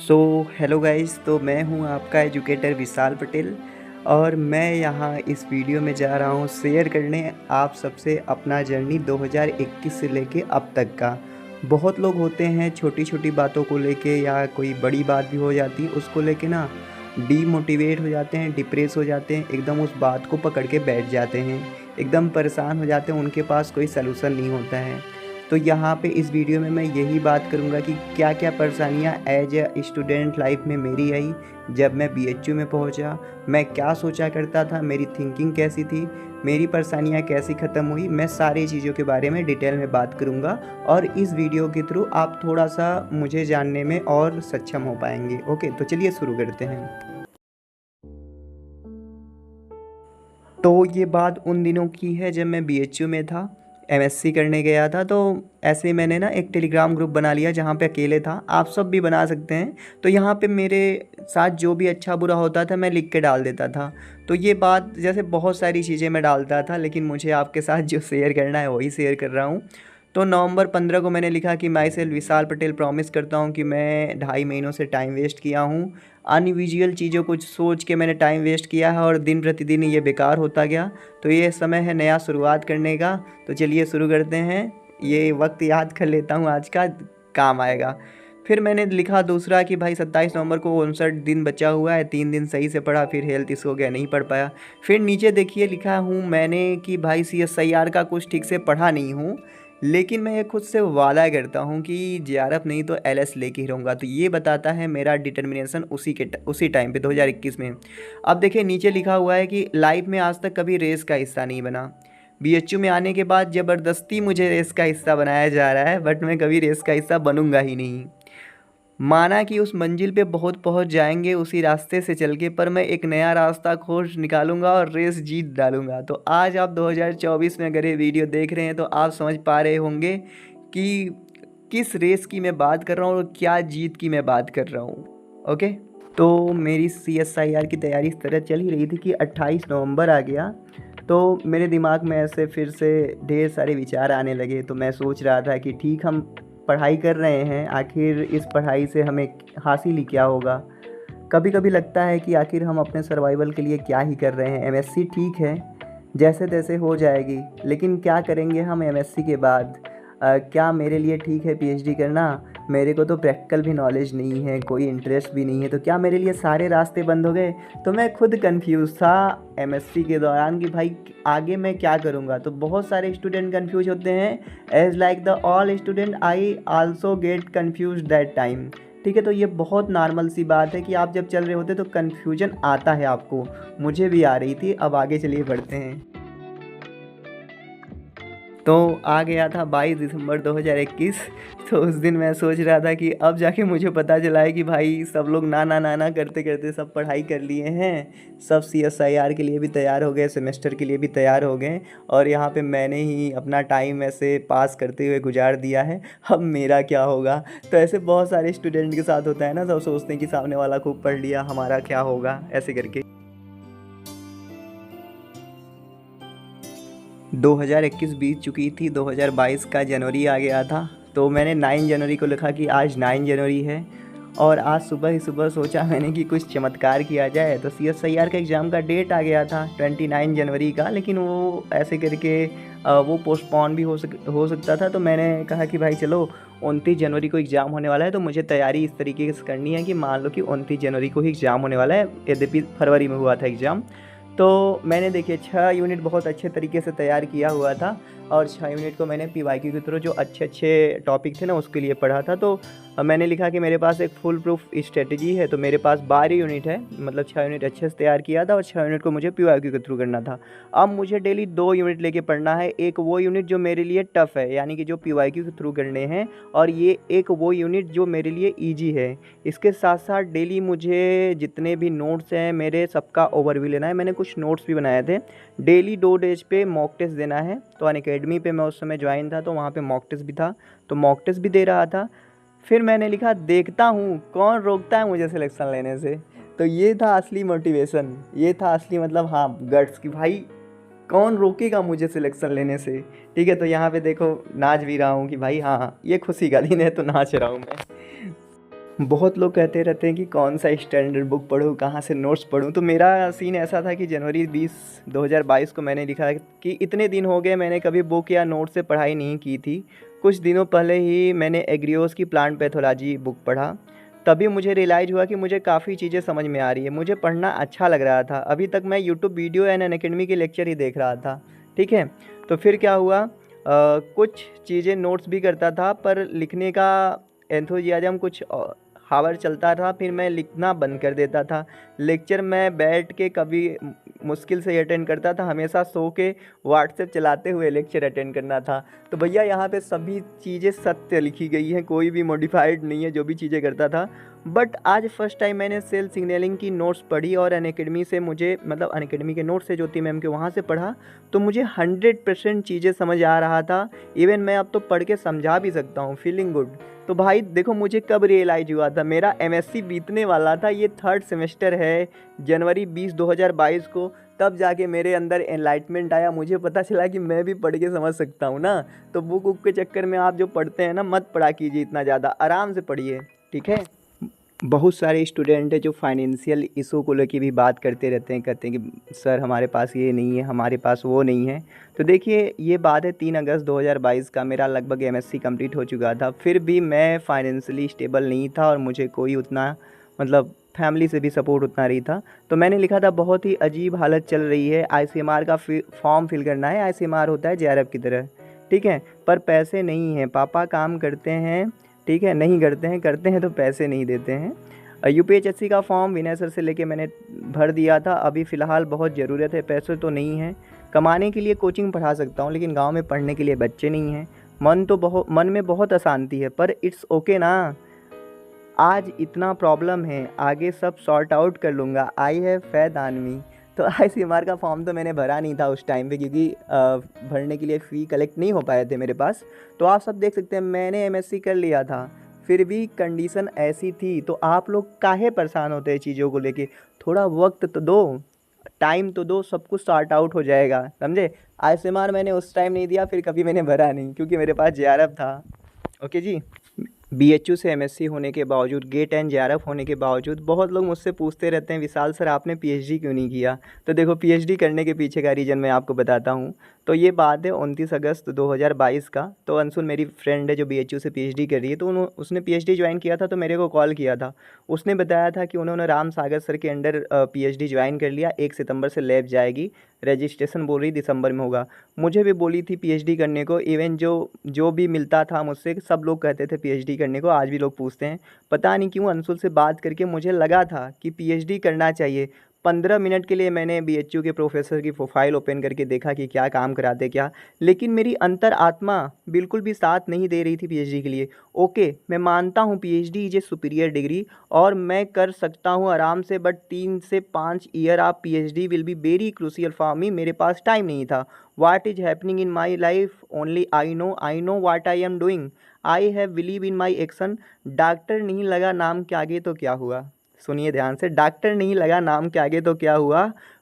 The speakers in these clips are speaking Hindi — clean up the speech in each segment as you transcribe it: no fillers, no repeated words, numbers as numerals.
सो हेलो गाइस, तो मैं हूं आपका एजुकेटर विशाल पटेल और मैं यहां इस वीडियो में जा रहा हूं शेयर करने आप सबसे अपना जर्नी 2021 से लेके अब तक का। बहुत लोग होते हैं छोटी छोटी बातों को लेके या कोई बड़ी बात भी हो जाती है उसको लेके ना डीमोटिवेट हो जाते हैं, डिप्रेस हो जाते हैं, एकदम उस बात को पकड़ के बैठ जाते हैं, एकदम परेशान हो जाते हैं, उनके पास कोई सलूशन नहीं होता है। तो यहाँ पे इस वीडियो में मैं यही बात करूँगा कि क्या क्या परेशानियाँ एज ए स्टूडेंट लाइफ में मेरी आई जब मैं बीएचयू में पहुँचा, मैं क्या सोचा करता था, मेरी थिंकिंग कैसी थी, मेरी परेशानियाँ कैसी ख़त्म हुई, मैं सारी चीज़ों के बारे में डिटेल में बात करूँगा और इस वीडियो के थ्रू आप थोड़ा सा मुझे जानने में और सक्षम हो पाएंगे। ओके, तो चलिए शुरू करते हैं। तो ये बात उन दिनों की है जब मैं बीएचयू में था, एमएससी करने गया था। तो ऐसे ही मैंने ना एक टेलीग्राम ग्रुप बना लिया जहाँ पे अकेले था, आप सब भी बना सकते हैं। तो यहाँ पे मेरे साथ जो भी अच्छा बुरा होता था मैं लिख के डाल देता था। तो ये बात जैसे बहुत सारी चीज़ें मैं डालता था, लेकिन मुझे आपके साथ जो शेयर करना है वही शेयर कर रहा हूँ। तो नवंबर 15 को मैंने लिखा कि my self Vishal Patel promise करता हूँ कि मैं 2.5 महीनों से टाइम वेस्ट किया हूँ, अनविजुअल चीज़ों को सोच के मैंने टाइम वेस्ट किया है और दिन प्रतिदिन ये बेकार होता गया। तो ये समय है नया शुरुआत करने का। तो चलिए शुरू करते हैं। ये वक्त याद कर लेता हूँ आज का, काम आएगा। फिर मैंने लिखा दूसरा कि भाई 27 नवंबर को 59 दिन बचा हुआ है, 3 दिन सही से पढ़ा, फिर हेल्थ इशू हो गया, नहीं पढ़ पाया। फिर नीचे देखिए लिखा हूँ मैंने कि भाई CSIR का कुछ ठीक से पढ़ा नहीं हूँ, लेकिन मैं ये खुद से वादा करता हूँ कि JRF नहीं तो LS लेके ही रहूँगा। तो ये बताता है मेरा डिटर्मिनेशन उसी टाइम पे 2021 में। अब देखिए नीचे लिखा हुआ है कि लाइफ में आज तक कभी रेस का हिस्सा नहीं बना। बीएचयू में आने के बाद ज़बरदस्ती मुझे रेस का हिस्सा बनाया जा रहा है, बट मैं कभी रेस का हिस्सा बनूंगा ही नहीं। माना कि उस मंजिल पे बहुत पहुंच जाएंगे उसी रास्ते से चल के, पर मैं एक नया रास्ता खोज निकालूंगा और रेस जीत डालूंगा। तो आज आप 2024 में अगर ये वीडियो देख रहे हैं तो आप समझ पा रहे होंगे कि किस रेस की मैं बात कर रहा हूँ और क्या जीत की मैं बात कर रहा हूँ। ओके, तो मेरी CSIR की तैयारी इस तरह चल ही रही थी कि 28 नवंबर आ गया तो मेरे दिमाग में ऐसे फिर से ढेर सारे विचार आने लगे। तो मैं सोच रहा था कि ठीक, हम पढ़ाई कर रहे हैं, आखिर इस पढ़ाई से हमें हासिल ही क्या होगा। कभी कभी लगता है कि आखिर हम अपने सर्वाइवल के लिए क्या ही कर रहे हैं। एमएससी ठीक है, जैसे तैसे हो जाएगी, लेकिन क्या करेंगे हम एमएससी के बाद? क्या मेरे लिए ठीक है पीएचडी करना? मेरे को तो प्रैक्टिकल भी नॉलेज नहीं है, कोई इंटरेस्ट भी नहीं है, तो क्या मेरे लिए सारे रास्ते बंद हो गए? तो मैं खुद कंफ्यूज था एमएससी के दौरान कि भाई आगे मैं क्या करूँगा। तो बहुत सारे स्टूडेंट कंफ्यूज होते हैं, as like the all student I also get confuse that time. ठीक है, तो ये बहुत नॉर्मल सी बात है कि आप जब चल रहे होते तो कन्फ्यूजन आता है आपको, मुझे भी आ रही थी। अब आगे चलिए बढ़ते हैं। तो आ गया था 22 दिसंबर 2021। तो उस दिन मैं सोच रहा था कि अब जाके मुझे पता चला है कि भाई सब लोग ना ना ना ना करते करते सब पढ़ाई कर लिए हैं, सब CSIR के लिए भी तैयार हो गए, सेमेस्टर के लिए भी तैयार हो गए, और यहाँ पे मैंने ही अपना टाइम ऐसे पास करते हुए गुजार दिया है। अब मेरा क्या होगा? तो ऐसे बहुत सारे स्टूडेंट के साथ होता है ना, सब सोचते हैं कि सामने वाला खूब पढ़ लिया, हमारा क्या होगा, ऐसे करके। 2021 बीत चुकी थी, 2022 का जनवरी आ गया था। तो मैंने 9 जनवरी को लिखा कि आज 9 जनवरी है, और आज सुबह ही सुबह सोचा मैंने कि कुछ चमत्कार किया जाए। तो CSIR का एग्ज़ाम का डेट आ गया था 29 जनवरी का, लेकिन वो ऐसे करके वो पोस्टपोन भी हो सकता था। तो मैंने कहा कि भाई चलो 29 जनवरी को एग्ज़ाम होने वाला है, तो मुझे तैयारी इस तरीके से करनी है कि मान लो कि 29 जनवरी को ही एग्ज़ाम होने वाला है, यद्यपि फरवरी में हुआ था एग्ज़ाम। तो मैंने देखिए 6 यूनिट बहुत अच्छे तरीके से तैयार किया हुआ था, और 6 यूनिट को मैंने PYQ के थ्रू जो अच्छे अच्छे टॉपिक थे ना उसके लिए पढ़ा था। तो मैंने लिखा कि मेरे पास एक फुल प्रूफ स्ट्रेटजी है। तो मेरे पास 12 यूनिट है, मतलब 6 यूनिट अच्छे से तैयार किया था और 6 यूनिट को मुझे PYQ के थ्रू करना था। अब मुझे डेली 2 यूनिट लेके पढ़ना है, एक वो यूनिट जो मेरे लिए टफ़ है यानी कि जो PYQ के थ्रू करने हैं, और ये एक वो यूनिट जो मेरे लिए ईजी है। इसके साथ साथ डेली मुझे जितने भी नोट्स हैं मेरे सबका ओवरव्यू लेना है। मैंने कुछ नोट्स भी बनाए थे। डेली 2 डेज पे मॉक टेस्ट देना है। तो अनअकैडमी पे मैं उस समय ज्वाइन था, तो वहाँ पे मॉक टेस्ट भी था, तो मॉक टेस्ट भी दे रहा था। फिर मैंने लिखा देखता हूँ कौन रोकता है मुझे सिलेक्शन लेने से। तो ये था असली मोटिवेशन, ये था असली मतलब हाँ गट्स कि भाई कौन रोकेगा मुझे सिलेक्शन लेने से। ठीक है, तो यहाँ पे देखो नाच भी रहा हूँ कि भाई हाँ ये खुशी का दिन है, तो नाच रहा हूँ मैं। बहुत लोग कहते रहते हैं कि कौन सा स्टैंडर्ड बुक पढूँ, कहाँ से नोट्स पढूँ। तो मेरा सीन ऐसा था कि जनवरी 2022 को मैंने लिखा कि इतने दिन हो गए मैंने कभी बुक या नोट से पढ़ाई नहीं की थी। कुछ दिनों पहले ही मैंने एग्रीओस की प्लांट पैथोलॉजी बुक पढ़ा। तभी मुझे रियलाइज़ हुआ कि मुझे काफ़ी चीज़ें समझ में आ रही है। मुझे पढ़ना अच्छा लग रहा था। अभी तक मैं यूट्यूब वीडियो एंड अनअकैडमी के लेक्चर ही देख रहा था। ठीक है? तो फिर क्या हुआ, कुछ चीज़ें नोट्स भी करता था, पर लिखने का एंथुसियाज़्म कुछ हावर चलता था, फिर मैं लिखना बंद कर देता था। लेक्चर मैं बैठ के कभी मुश्किल से अटेंड करता था, हमेशा सो के व्हाट्सएप चलाते हुए लेक्चर अटेंड करना था। तो भैया यहाँ पे सभी चीज़ें सत्य लिखी गई हैं, कोई भी मॉडिफाइड नहीं है जो भी चीज़ें करता था। बट आज फर्स्ट टाइम मैंने सेल सिग्नलिंग की नोट्स पढ़ी और अनअकैडमी से मुझे मतलब अनअकैडमी के नोट्स से ज्योति मैम के वहाँ से पढ़ा, तो मुझे 100% चीज़ें समझ आ रहा था। इवन मैं अब तो पढ़ के समझा भी सकता हूँ, फीलिंग गुड। तो भाई देखो मुझे कब रियलाइज़ हुआ था, मेरा एमएससी बीतने वाला था, ये 3rd सेमेस्टर है, जनवरी 20 2022 को, तब जाके मेरे अंदर एनलाइटमेंट आया। मुझे पता चला कि मैं भी पढ़ के समझ सकता हूँ ना। तो बुक वुक के चक्कर में आप जो पढ़ते हैं ना, मत पढ़ा कीजिए इतना ज़्यादा, आराम से पढ़िए। ठीक है? बहुत सारे स्टूडेंट हैं जो फाइनेंशियल इशू को लेके भी बात करते रहते हैं, कहते हैं कि सर हमारे पास ये नहीं है, हमारे पास वो नहीं है। तो देखिए ये बात है 3 अगस्त 2022 का, मेरा लगभग एमएससी कंप्लीट हो चुका था, फिर भी मैं फाइनेंशियली स्टेबल नहीं था और मुझे कोई उतना मतलब फैमिली से भी सपोर्ट उतना नहीं था। तो मैंने लिखा था बहुत ही अजीब हालत चल रही है, आईसीएमआर का फॉर्म फिल करना है। आईसीएमआर होता है जेआरएफ की तरह, ठीक है, पर पैसे नहीं हैं। पापा काम करते हैं, ठीक है, नहीं करते हैं तो पैसे नहीं देते हैं। यूपीएचएससी का फॉर्म विनय सर से लेके मैंने भर दिया था। अभी फ़िलहाल बहुत ज़रूरत है, पैसे तो नहीं हैं। कमाने के लिए कोचिंग पढ़ा सकता हूँ, लेकिन गांव में पढ़ने के लिए बच्चे नहीं हैं। मन में बहुत अशांति है, पर इट्स ओके ना। आज इतना प्रॉब्लम है, आगे सब सॉर्ट आउट कर लूँगा। I have faith on me. तो आईसीएमआर का फॉर्म तो मैंने भरा नहीं था उस टाइम पे, क्योंकि भरने के लिए फ़ी कलेक्ट नहीं हो पाए थे मेरे पास। तो आप सब देख सकते हैं मैंने एमएससी कर लिया था, फिर भी कंडीशन ऐसी थी। तो आप लोग काहे परेशान होते हैं चीज़ों को लेके? थोड़ा वक्त तो दो, टाइम तो दो, सब कुछ सॉर्ट आउट हो जाएगा, समझे? आईसीएमआर मैंने उस टाइम नहीं दिया, फिर कभी मैंने भरा नहीं, क्योंकि मेरे पास जेआरएफ था। ओके जी। बीएचयू से एमएससी होने के बावजूद, गेट एंड जेआरएफ होने के बावजूद बहुत लोग मुझसे पूछते रहते हैं विशाल सर आपने पीएचडी क्यों नहीं किया? तो देखो पीएचडी करने के पीछे का रीज़न मैं आपको बताता हूँ। तो ये बात है 29 अगस्त 2022 का। तो अंशुल मेरी फ्रेंड है जो बीएचयू से पीएचडी कर रही है, तो उसने पीएचडी ज्वाइन किया था, तो मेरे को कॉल किया था। उसने बताया था कि उन्होंने राम सागर सर के अंडर पीएचडी ज्वाइन कर लिया, 1 सितंबर से लैब जाएगी, रजिस्ट्रेशन बोल रही दिसंबर में होगा। मुझे भी बोली थी पीएचडी करने को। इवन जो भी मिलता था मुझसे सब लोग कहते थे पीएचडी करने को, आज भी लोग पूछते हैं। पता नहीं क्यों अंशुल से बात करके मुझे लगा था कि पीएचडी करना चाहिए। 15 मिनट के लिए मैंने बीएचयू के प्रोफेसर की प्रोफाइल ओपन करके देखा कि क्या काम कराते क्या, लेकिन मेरी अंतर आत्मा बिल्कुल भी साथ नहीं दे रही थी पीएचडी के लिए। ओके, मैं मानता हूँ PhD is a superior degree और मैं कर सकता हूँ आराम से, बट 3 से 5 ईयर आप PhD will be very crucial for me. मेरे पास टाइम नहीं था। What is happening in my life only I know what I am doing. I have believe in my action. Doctor नहीं लगा नाम के आगे तो क्या हुआ? सुनिए ध्यान से, डॉक्टर नहीं लगा नाम के आगे तो क्या हुआ?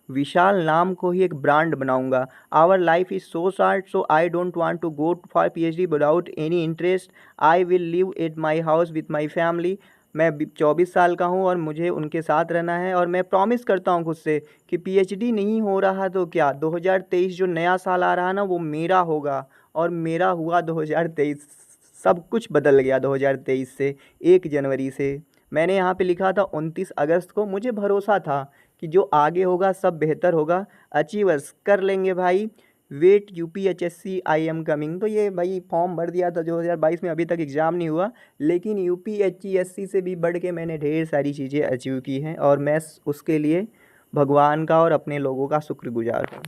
विशाल नाम को ही एक ब्रांड बनाऊंगा। Our life is so short, so I don't want to go for PhD without any interest. I will live at my house with my family. मैं 24 साल का हूँ और मुझे उनके साथ रहना है, और मैं प्रॉमिस करता हूँ खुद से कि पीएचडी नहीं हो रहा तो क्या, 2023 जो नया साल आ रहा है ना वो मेरा होगा। और मेरा हुआ 2023। सब कुछ बदल गया 2023 से, 1 जनवरी से। मैंने यहाँ पे लिखा था 29 अगस्त को, मुझे भरोसा था कि जो आगे होगा सब बेहतर होगा। अचीवर्स कर लेंगे भाई। Wait UPSC I am coming. तो ये भाई फॉर्म भर दिया था 2022 में, अभी तक एग्ज़ाम नहीं हुआ, लेकिन यूपीएचएससी से भी बढ़ के मैंने ढेर सारी चीज़ें अचीव की हैं, और मैं उसके लिए भगवान का और अपने लोगों का शुक्रगुजार हूँ।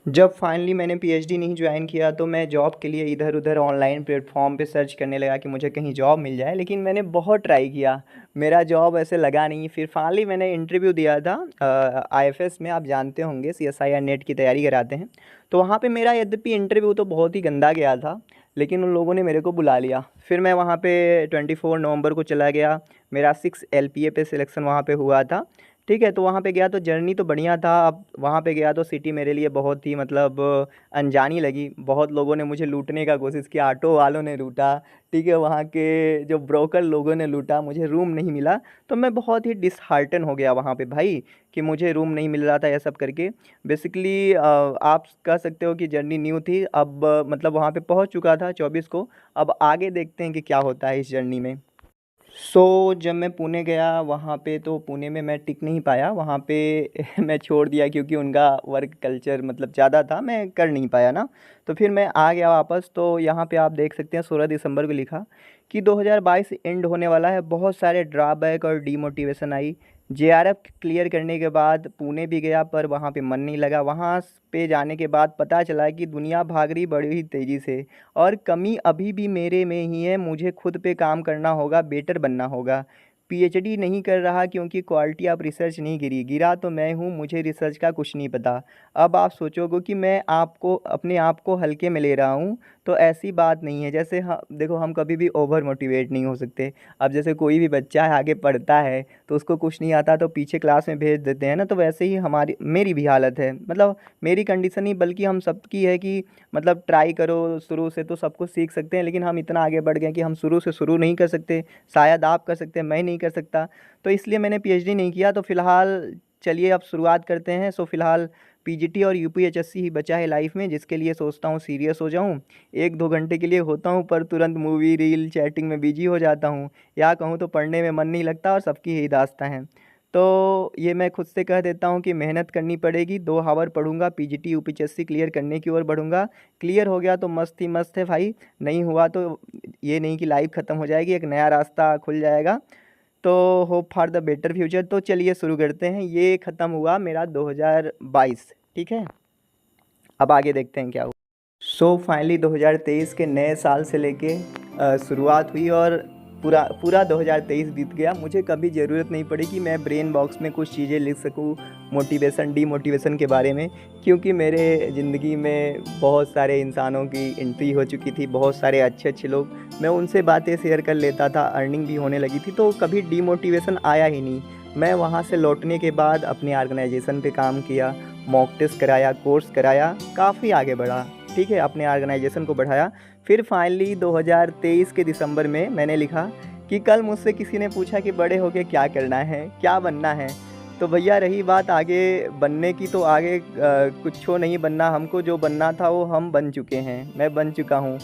जब फाइनली मैंने पीएचडी नहीं ज्वाइन किया, तो मैं जॉब के लिए इधर उधर ऑनलाइन प्लेटफॉर्म पे सर्च करने लगा कि मुझे कहीं जॉब मिल जाए, लेकिन मैंने बहुत ट्राई किया, मेरा जॉब ऐसे लगा नहीं। फिर फाइनली मैंने इंटरव्यू दिया था आईएफएस में, आप जानते होंगे सीएसआईआर नेट की तैयारी कराते हैं। तो वहाँ पे मेरा यद्यपि इंटरव्यू तो बहुत ही गंदा गया था, लेकिन उन लोगों ने मेरे को बुला लिया। फिर मैं वहाँ पे 24 नवंबर को चला गया, मेरा 6 LPA पे सिलेक्शन वहाँ पे हुआ था। ठीक है, तो वहाँ पे गया तो जर्नी तो बढ़िया था। अब वहाँ पे गया तो सिटी मेरे लिए बहुत ही मतलब अनजानी लगी। बहुत लोगों ने मुझे लूटने का कोशिश किया, ऑटो वालों ने लूटा, ठीक है, वहाँ के जो ब्रोकर लोगों ने लूटा, मुझे रूम नहीं मिला। तो मैं बहुत ही डिसहार्टन हो गया वहाँ पे भाई, कि मुझे रूम नहीं मिल रहा था, यह सब करके। बेसिकली आप कह सकते हो कि जर्नी न्यू थी। अब मतलब वहाँ पे पहुँच चुका था 24 को। अब आगे देखते हैं कि क्या होता है इस जर्नी में। जब मैं पुणे गया वहाँ पे, तो पुणे में मैं टिक नहीं पाया वहाँ पे। मैं छोड़ दिया क्योंकि उनका वर्क कल्चर मतलब ज़्यादा था, मैं कर नहीं पाया ना। तो फिर मैं आ गया वापस। तो यहाँ पे आप देख सकते हैं 16 दिसंबर को लिखा कि 2022 एंड होने वाला है। बहुत सारे ड्रॉबैक और डीमोटिवेशन आई। जेआरएफ क्लियर करने के बाद पुणे भी गया, पर वहाँ पे मन नहीं लगा। वहाँ पे जाने के बाद पता चला कि दुनिया भाग रही बड़ी ही तेज़ी से, और कमी अभी भी मेरे में ही है। मुझे खुद पे काम करना होगा, बेटर बनना होगा। पीएचडी नहीं कर रहा क्योंकि क्वालिटी ऑफ रिसर्च नहीं गिरी, गिरा तो मैं हूँ, मुझे रिसर्च का कुछ नहीं पता। अब आप सोचोगे कि मैं आपको अपने आप को हल्के में ले रहा हूँ, तो ऐसी बात नहीं है। जैसे देखो, हम कभी भी ओवर मोटिवेट नहीं हो सकते। अब जैसे कोई भी बच्चा है आगे पढ़ता है, तो उसको कुछ नहीं आता तो पीछे क्लास में भेज देते हैं ना, तो वैसे ही हमारी मेरी भी हालत है। मतलब मेरी कंडीशन ही बल्कि हम सबकी है कि मतलब ट्राई करो शुरू से तो सब कुछ सीख सकते हैं, लेकिन हम इतना आगे बढ़ गए हैं कि हम शुरू से शुरू नहीं कर सकते। शायद आप कर सकते हैं, मैं नहीं कर सकता। तो इसलिए मैंने पीएचडी नहीं किया। तो फ़िलहाल चलिए अब शुरुआत करते हैं। फ़िलहाल पीजीटी और यूपीएचएससी ही बचा है लाइफ में, जिसके लिए सोचता हूँ सीरियस हो जाऊँ। 1-2 घंटे के लिए होता हूँ, पर तुरंत मूवी, रील, चैटिंग में बिजी हो जाता हूँ। या कहूँ तो पढ़ने में मन नहीं लगता, और सबकी यही दास्तां है। तो ये मैं खुद से कह देता हूँ कि मेहनत करनी पड़ेगी। 2 हावर पढ़ूंगा, पीजीटी यूपीएचएससी क्लियर करने की ओर बढ़ूंगा। क्लियर हो गया तो मस्त ही मस्त है भाई, नहीं हुआ तो ये नहीं कि लाइफ ख़त्म हो जाएगी, एक नया रास्ता खुल जाएगा। तो hope for the better future. तो चलिए शुरू करते हैं। ये ख़त्म हुआ मेरा 2022, ठीक है। अब आगे देखते हैं क्या हुआ। फाइनली 2023 के नए साल से लेके शुरुआत हुई, और पूरा पूरा 2023 बीत गया। मुझे कभी ज़रूरत नहीं पड़ी कि मैं ब्रेन बॉक्स में कुछ चीज़ें लिख सकूं मोटिवेशन डीमोटिवेशन के बारे में, क्योंकि मेरे ज़िंदगी में बहुत सारे इंसानों की एंट्री हो चुकी थी, बहुत सारे अच्छे अच्छे लोग, मैं उनसे बातें शेयर कर लेता था, अर्निंग भी होने लगी थी, तो कभी डीमोटिवेशन आया ही नहीं। मैं वहाँ से लौटने के बाद अपने ऑर्गेनाइजेशन पे काम किया, मॉक टेस्ट कराया, कोर्स कराया, काफ़ी आगे बढ़ा, ठीक है, अपने ऑर्गेनाइजेशन को बढ़ाया। फिर फाइनली 2023 के दिसंबर में मैंने लिखा कि कल मुझसे किसी ने पूछा कि बड़े होके क्या करना है, क्या बनना है। तो भैया रही बात आगे बनने की, तो आगे कुछ नहीं बनना, हमको जो बनना था वो हम बन चुके हैं, मैं बन चुका हूँ।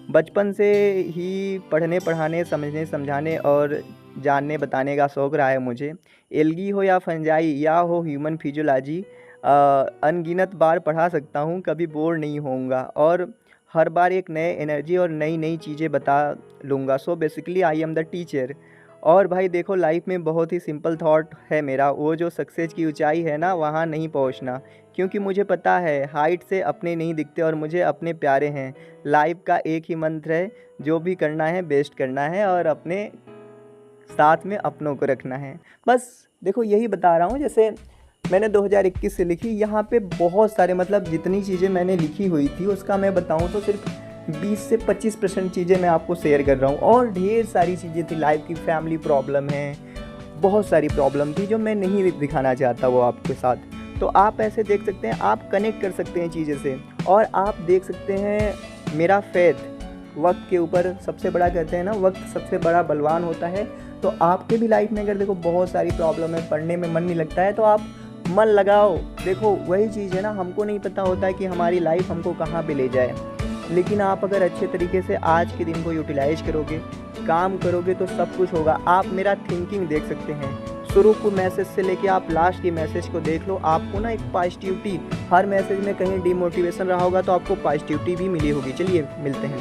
बचपन से ही पढ़ने पढ़ाने, समझने समझाने और जानने बताने का शौक़ रहा है मुझे। एल्गी हो या फंजाई या हो ह्यूमन फिजियोलॉजी, अनगिनत बार पढ़ा सकता हूँ, कभी बोर नहीं होऊंगा, और हर बार एक नए एनर्जी और नई नई चीज़ें बता लूँगा। Basically I am the teacher. और भाई देखो, लाइफ में बहुत ही सिंपल थॉट है मेरा, वो जो सक्सेस की ऊंचाई है ना, वहाँ नहीं पहुँचना, क्योंकि मुझे पता है हाइट से अपने नहीं दिखते, और मुझे अपने प्यारे हैं। लाइफ का एक ही मंत्र है, जो भी करना है बेस्ट करना है, और अपने साथ में अपनों को रखना है। बस देखो यही बता रहा हूँ। जैसे मैंने 2021 से लिखी, यहाँ पे बहुत सारे मतलब जितनी चीज़ें मैंने लिखी हुई थी उसका मैं बताऊँ तो सिर्फ 20 से 25% चीज़ें मैं आपको शेयर कर रहा हूँ, और ढेर सारी चीज़ें थी। लाइफ की फैमिली प्रॉब्लम है, बहुत सारी प्रॉब्लम थी जो मैं नहीं दिखाना चाहता वो आपके साथ। तो आप ऐसे देख सकते हैं, आप कनेक्ट कर सकते हैं चीज़ें से, और आप देख सकते हैं मेरा फेथ वक्त के ऊपर सबसे बड़ा, कहते हैं ना वक्त सबसे बड़ा बलवान होता है। तो आपके भी लाइफ में अगर देखो बहुत सारी प्रॉब्लम है, पढ़ने में मन नहीं लगता है, तो आप मन लगाओ। देखो वही चीज़ है ना, हमको नहीं पता होता है कि हमारी लाइफ हमको कहाँ पे ले जाए, लेकिन आप अगर अच्छे तरीके से आज के दिन को यूटिलाइज करोगे, काम करोगे, तो सब कुछ होगा। आप मेरा थिंकिंग देख सकते हैं, शुरू को मैसेज से लेके आप लास्ट की मैसेज को देख लो, आपको ना एक पॉजिटिविटी, हर मैसेज में कहीं डिमोटिवेशन रहा होगा तो आपको पॉजिटिविटी भी मिली होगी। चलिए मिलते हैं।